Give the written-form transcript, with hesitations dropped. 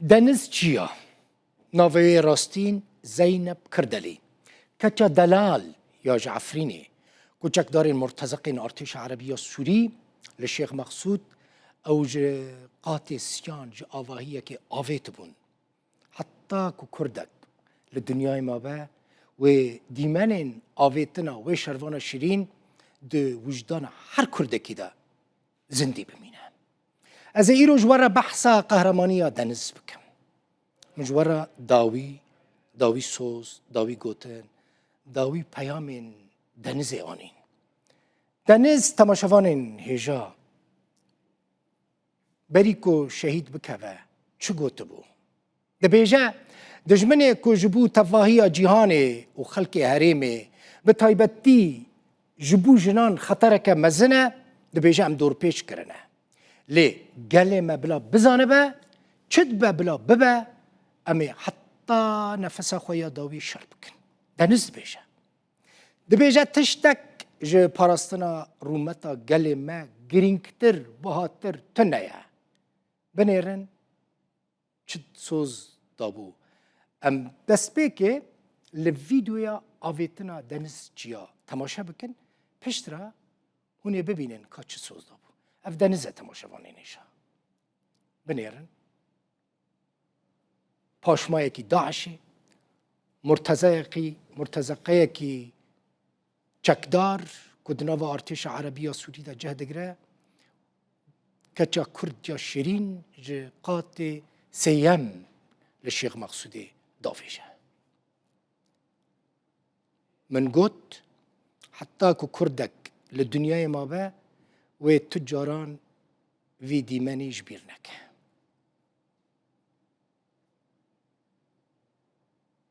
دنز چیا؟ ناوی راستین زینب کردلی کچا دلال یا جعفرینی کوچکدار مرتزقین ارتش عربی سوری لشیخ مقصود او قات سیان جا آواهیه که آویت بون حتی که کردک لدنیای ما به و دیمن آویتنا و شروان شیرین ده وجدان هر کردکی ده زندی بمینه. از ایرو جوارا بحثا قهرمانی دنز بکم. مجوارا داوی سوز، داوی گوتن، داوی پیام دنز آنین. دنز تماشاوان هجا بریکو شهید بکوه چه گوت بو؟ دبیجه دجمنه که جبو تفاهی جیهان و خلق حریم به تایبتی جبو جنان خطرک مزنه دبیجه ام دور پیش کرنه. لی گله ما بلا بزانه با چد با بلا ببا امی حتی نفس خویا داوی شرب کن. دنز دبیجه تشتک جه پاراستنا رومتا گله ما گرینگتر بهاتر تنه بنیرن چد سوز دابو ام دست که لویدویا آویتنا دنز چیا تماشا بکن پشترا هونه ببینن که چه سوز دابو اف دنزه تماشا وانینیشا بنیرن پاشمایه کی داعشی مرتزقه کی چکدار کدناو ارتش عربی سوری دا جهدگره کچا کرد یا شیرین جه قات سیم لشیخ مقصودی دافیشه من گوت حتی که کردک لدنیای ما به و تجاران وی دیمنی جبیر نکه